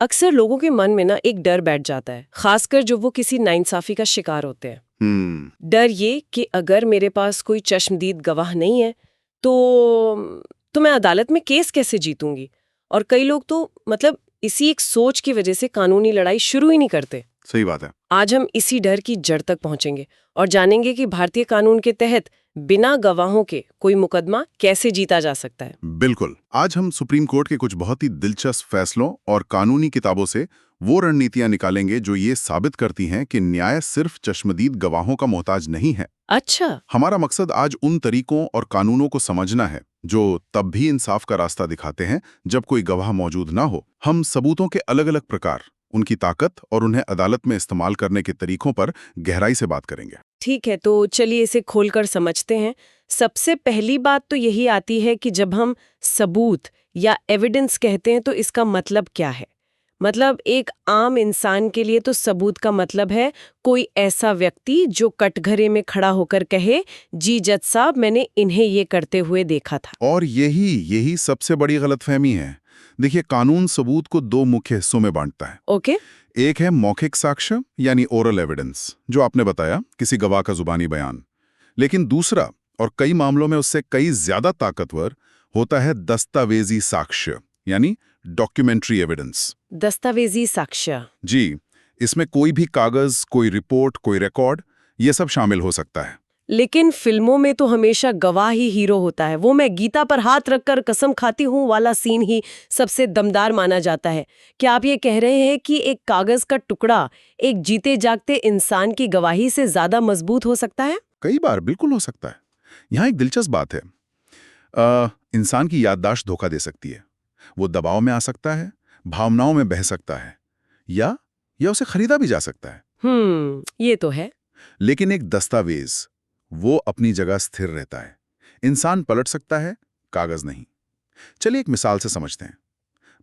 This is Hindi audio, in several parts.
अक्सर लोगों के मन में ना एक डर बैठ जाता है, खासकर जब वो किसी नाइंसाफी का शिकार होते हैं। डर ये कि अगर मेरे पास कोई चश्मदीद गवाह नहीं है तो मैं अदालत में केस कैसे जीतूंगी। और कई लोग तो मतलब इसी एक सोच की वजह से कानूनी लड़ाई शुरू ही नहीं करते। सही बात है। आज हम इसी डर की जड़ तक पहुंचेंगे और जानेंगे कि भारतीय कानून के तहत बिना गवाहों के कोई मुकदमा कैसे जीता जा सकता है। बिल्कुल। आज हम सुप्रीम कोर्ट के कुछ बहुत ही दिलचस्प फैसलों और कानूनी किताबों से वो रणनीतियां निकालेंगे जो ये साबित करती हैं कि न्याय सिर्फ चश्मदीद गवाहों का मोहताज नहीं है। अच्छा। हमारा मकसद आज उन तरीकों और कानूनों को समझना है जो तब भी इंसाफ का रास्ता दिखाते हैं जब कोई गवाह मौजूद ना हो। हम सबूतों के अलग अलग प्रकार, उनकी ताकत और उन्हें अदालत में इस्तेमाल करने के तरीकों पर गहराई से बात करेंगे। ठीक है, तो चलिए इसे खोलकर समझते हैं। सबसे पहली बात तो यही आती है कि जब हम सबूत या एविडेंस कहते हैं तो इसका मतलब क्या है। मतलब एक आम इंसान के लिए तो सबूत का मतलब है कोई ऐसा व्यक्ति जो कटघरे में खड़ा होकर कहे, जी जज साहब मैंने इन्हें ये करते हुए देखा था। और यही सबसे बड़ी गलतफहमी है। देखिए, कानून सबूत को दो मुख्य हिस्सों में बांटता है। ओके। एक है मौखिक साक्ष्य यानी ओरल एविडेंस, जो आपने बताया, किसी गवाह का जुबानी बयान। लेकिन दूसरा और कई मामलों में उससे कई ज्यादा ताकतवर होता है दस्तावेजी साक्ष्य यानी डॉक्यूमेंट्री एविडेंस। दस्तावेजी साक्ष्य। जी, इसमें कोई भी कागज, कोई रिपोर्ट, कोई रिकॉर्ड, ये सब शामिल हो सकता है। लेकिन फिल्मों में तो हमेशा गवाह ही हीरो होता है। वो मैं गीता पर हाथ रखकर कसम खाती हूँ वाला सीन ही सबसे दमदार माना जाता है। क्या आप ये कह रहे हैं कि एक कागज का टुकड़ा एक जीते जागते इंसान की गवाही से ज्यादा मजबूत हो सकता है? कई बार बिल्कुल हो सकता है। यहाँ एक दिलचस्प बात है, इंसान की याददाश्त धोखा दे सकती है। वो दबाव में आ सकता है, भावनाओं में बह सकता है, या उसे खरीदा भी जा सकता है। ये तो है। लेकिन एक दस्तावेज वो अपनी जगह स्थिर रहता है। इंसान पलट सकता है, कागज नहीं। चलिए एक मिसाल से समझते हैं।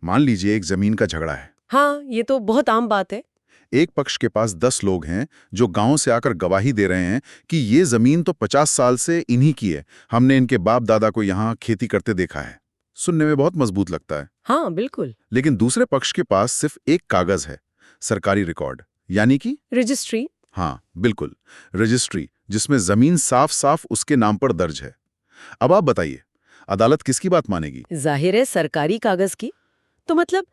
मान लीजिए एक जमीन का झगड़ा है। हाँ, ये तो बहुत आम बात है। एक पक्ष के पास 10 लोग हैं जो गांव से आकर गवाही दे रहे हैं कि ये जमीन तो 50 साल से इन्हीं की है, हमने इनके बाप दादा को यहाँ खेती करते देखा है। सुनने में बहुत मजबूत लगता है। हाँ बिल्कुल। लेकिन दूसरे पक्ष के पास सिर्फ एक कागज है, सरकारी रिकॉर्ड यानी कि रजिस्ट्री। हाँ बिल्कुल, रजिस्ट्री, जिसमें जमीन साफ साफ उसके नाम पर दर्ज है। अब आप बताइए, अदालत किसकी बात मानेगी? जाहिर है सरकारी कागज की। तो मतलब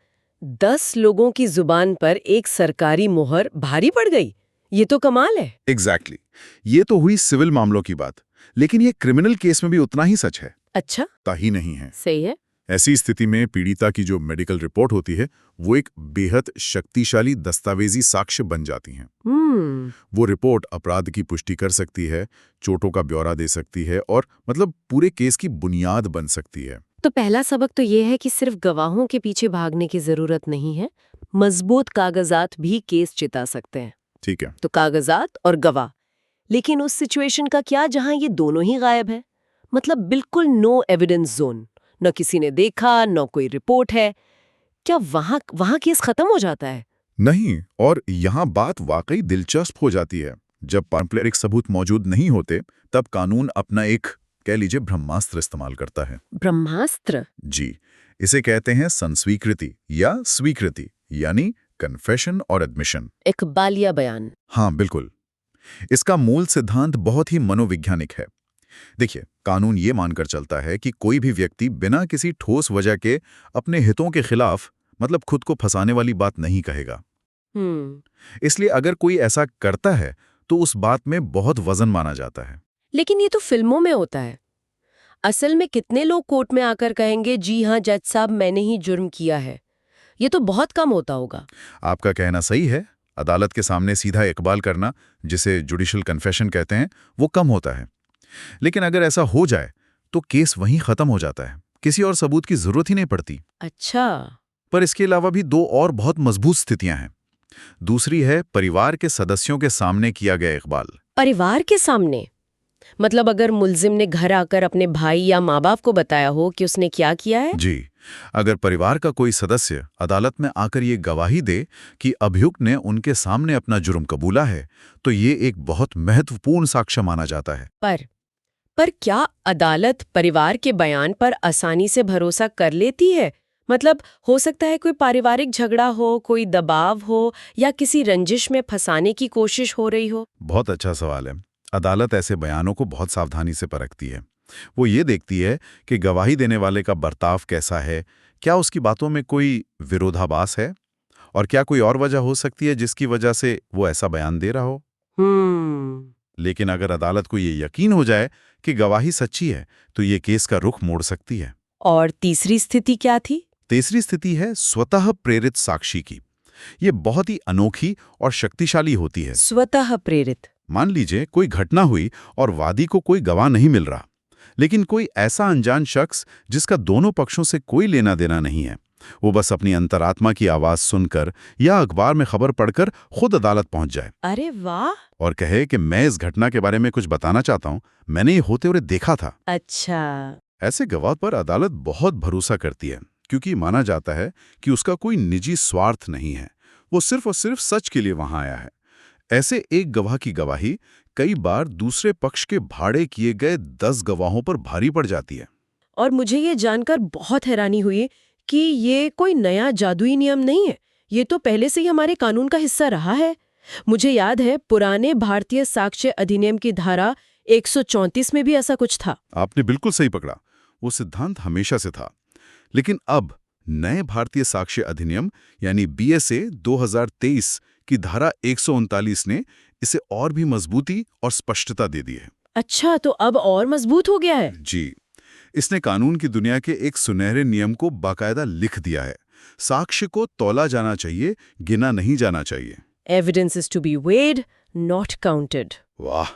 10 लोगों की जुबान पर एक सरकारी मोहर भारी पड़ गई। ये तो कमाल है। एग्जैक्टली। ये तो हुई सिविल मामलों की बात, लेकिन ये क्रिमिनल केस में भी उतना ही सच है। अच्छा। ही नहीं है। सही है। ऐसी स्थिति में पीड़िता की जो मेडिकल रिपोर्ट होती है वो एक बेहद शक्तिशाली दस्तावेजी साक्ष्य बन जाती है। वो रिपोर्ट अपराध की पुष्टि कर सकती है, चोटों का ब्यौरा दे सकती है और मतलब पूरे केस की बुनियाद बन सकती है। तो पहला सबक तो ये है कि सिर्फ गवाहों के पीछे भागने की जरूरत नहीं है, मजबूत कागजात भी केस जिता सकते हैं। ठीक है। तो कागजात और गवाह, लेकिन उस सिचुएशन का क्या जहां ये दोनों ही गायब है? मतलब बिल्कुल नो एविडेंस जोन, न किसी ने देखा न कोई रिपोर्ट है। क्या वहां केस खत्म हो जाता है? नहीं, और यहाँ बात वाकई दिलचस्प हो जाती है। जब पारंपरिक सबूत मौजूद नहीं होते तब कानून अपना एक, कह लीजिए, ब्रह्मास्त्र इस्तेमाल करता है। ब्रह्मास्त्र? जी, इसे कहते हैं संस्वीकृति या स्वीकृति यानी कन्फेशन और एडमिशन। इकबालिया बयान। हाँ बिल्कुल। इसका मूल सिद्धांत बहुत ही मनोवैज्ञानिक है। देखिए, कानून ये मानकर चलता है कि कोई भी व्यक्ति बिना किसी ठोस वजह के अपने हितों के खिलाफ, मतलब खुद को फंसाने वाली बात नहीं कहेगा। इसलिए अगर कोई ऐसा करता है तो उस बात में बहुत वजन माना जाता है। लेकिन ये तो फिल्मों में होता है। असल में कितने लोग कोर्ट में आकर कहेंगे, जी हाँ जज साहब मैंने ही जुर्म किया है? ये तो बहुत कम होता होगा। आपका कहना सही है। अदालत के सामने सीधा इकबाल करना, जिसे जुडिशियल कन्फेशन कहते हैं, वो कम होता है। लेकिन अगर ऐसा हो जाए तो केस वहीं खत्म हो जाता है, किसी और सबूत की जरूरत ही नहीं पड़ती। अच्छा। पर इसके अलावा भी दो और बहुत मजबूत स्थितियां हैं। दूसरी है परिवार के सदस्यों के सामने किया गया इकबाल। परिवार के सामने मतलब अगर मुल्जिम ने घर आकर अपने भाई या माँ बाप को बताया हो कि उसने क्या किया है? जी, अगर परिवार का कोई सदस्य अदालत में आकर ये गवाही दे कि अभियुक्त ने उनके सामने अपना जुर्म कबूला है, तो ये एक बहुत महत्वपूर्ण साक्ष्य माना जाता है। पर क्या अदालत परिवार के बयान पर आसानी से भरोसा कर लेती है? मतलब हो सकता है कोई पारिवारिक झगड़ा हो, कोई दबाव हो या किसी रंजिश में फंसाने की कोशिश हो रही हो। बहुत अच्छा सवाल है। अदालत ऐसे बयानों को बहुत सावधानी से परखती है। वो ये देखती है कि गवाही देने वाले का बर्ताव कैसा है, क्या उसकी बातों में कोई विरोधाभास है और क्या कोई और वजह हो सकती है जिसकी वजह से वो ऐसा बयान दे रहा हो। हम्म। लेकिन अगर अदालत को ये यकीन हो जाए कि गवाही सच्ची है, तो ये केस का रुख मोड़ सकती है। और तीसरी स्थिति क्या थी? तीसरी स्थिति है स्वतः प्रेरित साक्षी की। ये बहुत ही अनोखी और शक्तिशाली होती है। स्वतः प्रेरित। मान लीजिए कोई घटना हुई और वादी को कोई गवाह नहीं मिल रहा, लेकिन कोई ऐसा अनजान शख्स जिसका दोनों पक्षों से कोई लेना देना नहीं है, वो बस अपनी अंतरात्मा की आवाज सुनकर या अखबार में खबर पढ़कर खुद अदालत पहुंच जाए अरे वाह। और कहे कि मैं इस घटना के बारे में कुछ बताना चाहता हूं, मैंने ये होते हुए देखा था। अच्छा। ऐसे गवाह पर अदालत बहुत भरोसा करती है, क्योंकि माना जाता है कि उसका कोई निजी स्वार्थ नहीं है, वो सिर्फ और सिर्फ सच के लिए वहां आया है। ऐसे एक गवाह की गवाही कई बार दूसरे पक्ष के भाड़े किए गए 10 गवाहों पर भारी पड़ जाती है। और मुझे ये जानकर बहुत हैरानी हुई कि ये कोई नया जादुई नियम नहीं है, ये तो पहले से ही हमारे कानून का हिस्सा रहा है। मुझे याद है पुराने भारतीय साक्ष्य अधिनियम की धारा 134 में भी ऐसा कुछ था। आपने बिल्कुल सही पकड़ा, वो सिद्धांत हमेशा से था। लेकिन अब नए भारतीय साक्ष्य अधिनियम यानी BSA 2023 की धारा 139 ने इसे और भी मजबूती और स्पष्टता दे दी है। अच्छा, तो अब और मजबूत हो गया है। जी, इसने कानून की दुनिया के एक सुनहरे नियम को बाकायदा लिख दिया है। साक्ष्य को तौला जाना चाहिए, गिना नहीं जाना चाहिए। Evidence is to be weighed, not counted. वाह,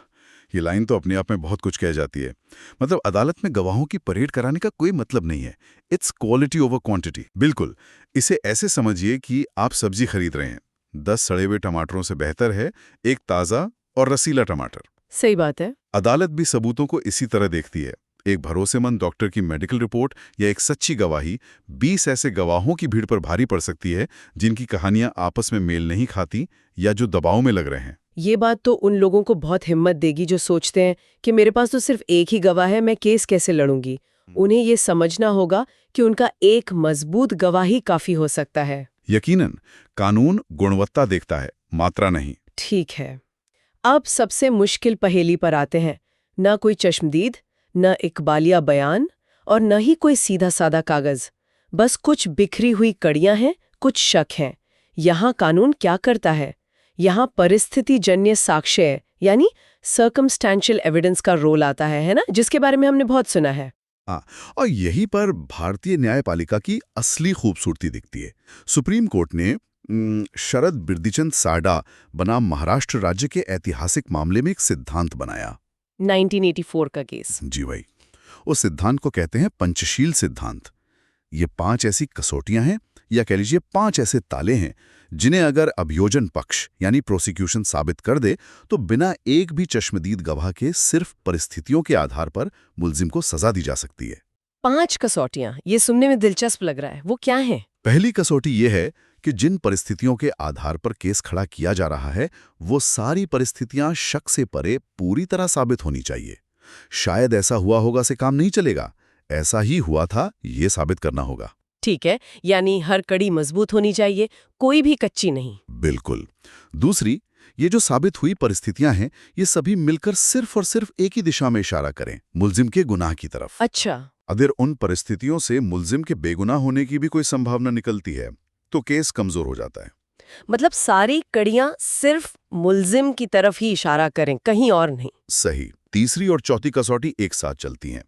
ये लाइन तो अपने आप में बहुत कुछ कह जाती है। मतलब अदालत में गवाहों की परेड कराने का कोई मतलब नहीं है। It's quality over quantity. बिल्कुल, इसे ऐसे समझिए कि आप सब्जी खरीद रहे हैं। 10 सड़े हुए टमाटरों से बेहतर है एक ताज़ा और रसीला टमाटर। सही बात है। अदालत भी सबूतों को इसी तरह देखती है। एक भरोसेमंद डॉक्टर की मेडिकल रिपोर्ट या एक सच्ची गवाही 20 ऐसे गवाहों की भीड़ पर भारी पड़ सकती है जिनकी कहानियां आपस में मेल नहीं खाती या जो दबाव में लग रहे हैं। ये बात तो उन लोगों को बहुत हिम्मत देगी जो सोचते हैं कि मेरे पास तो सिर्फ एक ही गवाह है, मैं केस कैसे लड़ूंगी। उन्हें ये समझना होगा कि उनका एक मजबूत गवाही काफी हो सकता है। यकीनन, कानून गुणवत्ता देखता है, मात्रा नहीं। ठीक है, अब सबसे मुश्किल पहेली पर आते हैं। न कोई चश्मदीद, न इकबालिया बयान और न ही कोई सीधा साधा कागज। बस कुछ बिखरी हुई कड़ियां हैं, कुछ शक हैं। यहाँ कानून क्या करता है? यहाँ परिस्थितिजन्य साक्ष्य यानी सर्कमस्टेंशियल एविडेंस का रोल आता है ना, जिसके बारे में हमने बहुत सुना है। हाँ, और यहीं पर भारतीय न्यायपालिका की असली खूबसूरती दिखती है। सुप्रीम कोर्ट ने शरद बिरदीचंद साडा बनाम महाराष्ट्र राज्य के ऐतिहासिक मामले में एक सिद्धांत बनाया। 1984 का केस। जी भाई, उस सिद्धांत को कहते हैं पंचशील सिद्धांत। ये 5 ऐसी कसौटियां हैं या कह लीजिए 5 ऐसे ताले हैं जिन्हें अगर अभियोजन पक्ष यानी प्रोसिक्यूशन साबित कर दे तो बिना एक भी चश्मदीद गवाह के सिर्फ परिस्थितियों के आधार पर मुल्जिम को सजा दी जा सकती है। 5 कसौटियां, ये सुनने में दिलचस्प लग रहा है। वो क्या है? पहली कसौटी ये है कि जिन परिस्थितियों के आधार पर केस खड़ा किया जा रहा है वो सारी परिस्थितियां शक से परे पूरी तरह साबित होनी चाहिए। शायद ऐसा हुआ होगा से काम नहीं चलेगा, ऐसा ही हुआ था ये साबित करना होगा। ठीक है, यानी हर कड़ी मजबूत होनी चाहिए, कोई भी कच्ची नहीं। बिल्कुल। दूसरी, ये जो साबित हुई परिस्थितियां हैं ये सभी मिलकर सिर्फ और सिर्फ एक ही दिशा में इशारा करें, मुल्जिम के गुनाह की तरफ। अच्छा। अगर उन परिस्थितियों से मुल्जिम के बेगुनाह होने की भी कोई संभावना निकलती है तो केस कमजोर हो जाता है। मतलब सारी कड़ियां सिर्फ मुल्जिम की तरफ ही इशारा करें, कहीं और नहीं। सही। तीसरी और चौथी कसौटी एक साथ चलती हैं।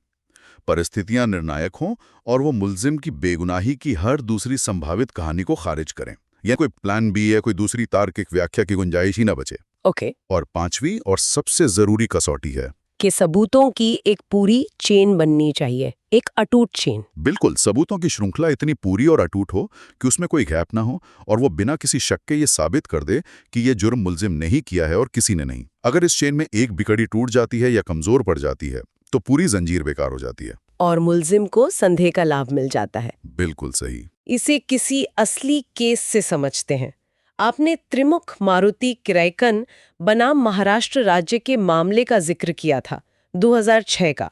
परिस्थितियां निर्णायक हों और वो मुल्जिम की बेगुनाही की हर दूसरी संभावित कहानी को खारिज करें, या कोई प्लान बी या कोई दूसरी तार्किक व्याख्या की गुंजाइश ही ना बचे। ओके। और पांचवी और सबसे जरूरी कसौटी है कि सबूतों की एक पूरी चेन बननी चाहिए, एक अटूट चेन। बिल्कुल, सबूतों की श्रृंखला इतनी पूरी और अटूट हो कि उसमें कोई गैप ना हो और वो बिना किसी शक के ये साबित कर दे कि ये जुर्म मुल्जिम ने ही किया है और किसी ने नहीं। अगर इस चेन में एक भी कड़ी टूट जाती है या कमजोर पड़ जाती है तो पूरी जंजीर बेकार हो जाती है और मुल्जिम को संदेह का लाभ मिल जाता है। बिल्कुल सही। इसे किसी असली केस से समझते हैं। आपने त्रिमुख मारुति किरायकन बनाम महाराष्ट्र राज्य के मामले का जिक्र किया था, 2006 का।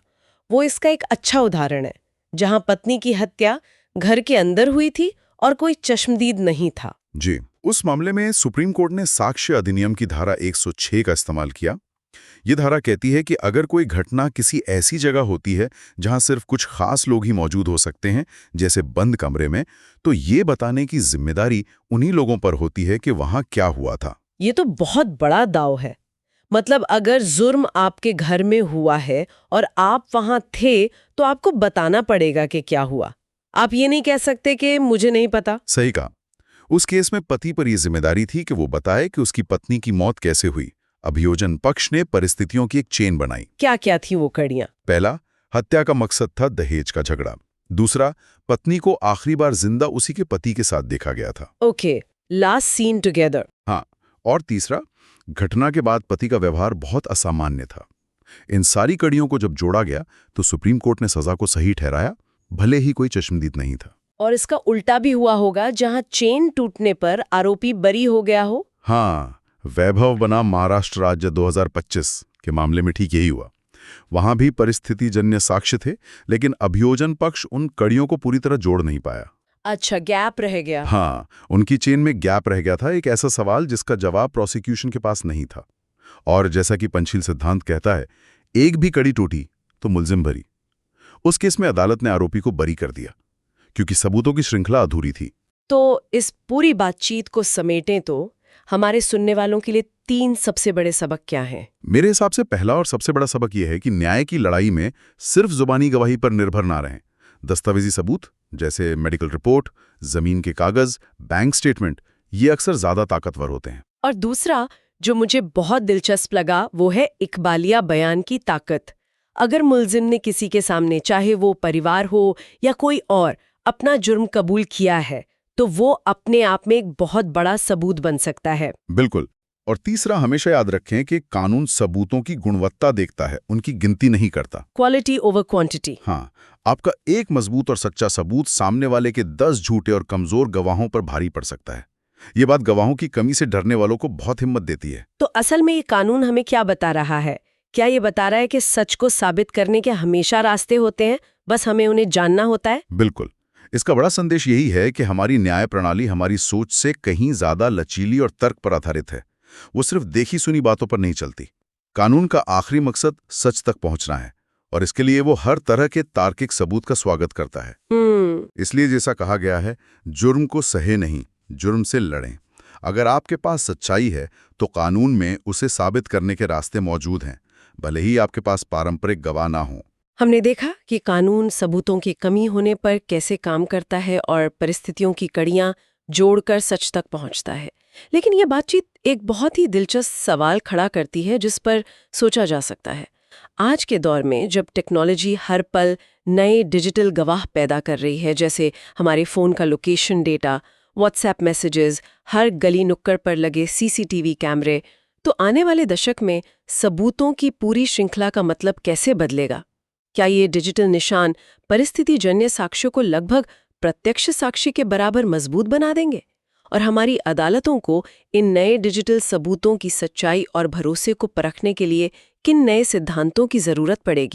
वो इसका एक अच्छा उदाहरण है, जहां पत्नी की हत्या घर के अंदर हुई थी और कोई चश्मदीद नहीं था। जी, उस मामले में सुप्रीम कोर्ट ने साक्ष्य अधिनियम की धारा 106 का इस्तेमाल किया। ये धारा कहती है कि अगर कोई घटना किसी ऐसी जगह होती है जहां सिर्फ कुछ खास लोग ही मौजूद हो सकते हैं, जैसे बंद कमरे में, तो ये बताने की जिम्मेदारी उन्हीं लोगों पर होती है कि वहां क्या हुआ था। ये तो बहुत बड़ा दाव है। मतलब अगर जुर्म आपके घर में हुआ है और आप वहां थे तो आपको बताना पड़ेगा कि क्या हुआ। आप ये नहीं कह सकते कि मुझे नहीं पता। सही कहा। उस केस में पति पर यह जिम्मेदारी थी कि वो बताए कि उसकी पत्नी की मौत कैसे हुई। अभियोजन पक्ष ने परिस्थितियों की एक चेन बनाई। क्या क्या थी वो कड़ियां? पहला, हत्या का मकसद था दहेज का झगड़ा। दूसरा, पत्नी को आखिरी बार जिंदा उसी के पति के साथ देखा गया था। Okay, last scene together. हाँ, और तीसरा, घटना के बाद पति का व्यवहार बहुत असामान्य था। इन सारी कड़ियों को जब जोड़ा गया तो सुप्रीम कोर्ट ने सजा को सही ठहराया, भले ही कोई चश्मदीद नहीं था। और इसका उल्टा भी हुआ होगा, जहां चेन टूटने पर आरोपी बरी हो गया हो। हाँ, वैभव बना महाराष्ट्र राज्य 2025 के मामले में ठीक यही हुआ। वहां भी परिस्थितिजन्य साक्ष्य थे, लेकिन अभियोजन पक्ष उन कड़ियों को पूरी तरह जोड़ नहीं पाया। अच्छा, गैप रह गया। हाँ, उनकी चेन में गैप रह गया था, एक ऐसा सवाल जिसका जवाब प्रोसिक्यूशन के पास नहीं था। और जैसा कि पंचशील सिद्धांत कहता है, एक भी कड़ी टूटी तो मुलजिम भरी। उस केस में अदालत ने आरोपी को बरी कर दिया, क्योंकि सबूतों की श्रृंखला अधूरी थी। तो इस पूरी बातचीत को समेटें तो हमारे सुनने वालों के लिए 3 सबसे बड़े सबक क्या हैं? मेरे हिसाब से पहला और सबसे बड़ा सबक यह है कि न्याय की लड़ाई में सिर्फ जुबानी गवाही पर निर्भर ना रहें। दस्तावेजी सबूत जैसे मेडिकल रिपोर्ट, जमीन के कागज, बैंक स्टेटमेंट, ये अक्सर ज्यादा ताकतवर होते हैं। और दूसरा जो मुझे बहुत दिलचस्प लगा वो है इकबालिया बयान की ताकत। अगर मुल्जिम ने किसी के सामने, चाहे वो परिवार हो या कोई और, अपना जुर्म कबूल किया है तो वो अपने आप में एक बहुत बड़ा सबूत बन सकता है। बिल्कुल। और तीसरा, हमेशा याद रखें कि कानून सबूतों की गुणवत्ता देखता है, उनकी गिनती नहीं करता। Quality over quantity. हाँ, आपका एक मजबूत और सच्चा सबूत सामने वाले के 10 झूठे और कमजोर गवाहों पर भारी पड़ सकता है। ये बात गवाहों की कमी से डरने वालों को बहुत हिम्मत देती है। तो असल में ये कानून हमें क्या बता रहा है? क्या ये बता रहा है कि सच को साबित करने के हमेशा रास्ते होते हैं, बस हमें उन्हें जानना होता है? बिल्कुल। इसका बड़ा संदेश यही है कि हमारी न्याय प्रणाली हमारी सोच से कहीं ज्यादा लचीली और तर्क पर आधारित है। वो सिर्फ देखी सुनी बातों पर नहीं चलती। कानून का आखिरी मकसद सच तक पहुंचना है, और इसके लिए वो हर तरह के तार्किक सबूत का स्वागत करता है। इसलिए जैसा कहा गया है, जुर्म को सहे नहीं, जुर्म से लड़ें। अगर आपके पास सच्चाई है तो कानून में उसे साबित करने के रास्ते मौजूद हैं, भले ही आपके पास पारंपरिक गवाह ना हो। हमने देखा कि कानून सबूतों की कमी होने पर कैसे काम करता है और परिस्थितियों की कड़ियां जोड़कर सच तक पहुंचता है। लेकिन यह बातचीत एक बहुत ही दिलचस्प सवाल खड़ा करती है जिस पर सोचा जा सकता है। आज के दौर में जब टेक्नोलॉजी हर पल नए डिजिटल गवाह पैदा कर रही है, जैसे हमारे फ़ोन का लोकेशन डेटा, व्हाट्सएप मैसेजेस, हर गली नुक्कड़ पर लगे सीसीटीवी कैमरे, तो आने वाले दशक में सबूतों की पूरी श्रृंखला का मतलब कैसे बदलेगा? क्या ये डिजिटल निशान परिस्थितिजन्य साक्ष्यों को लगभग प्रत्यक्ष साक्षी के बराबर मजबूत बना देंगे? और हमारी अदालतों को इन नए डिजिटल सबूतों की सच्चाई और भरोसे को परखने के लिए किन नए सिद्धांतों की जरूरत पड़ेगी?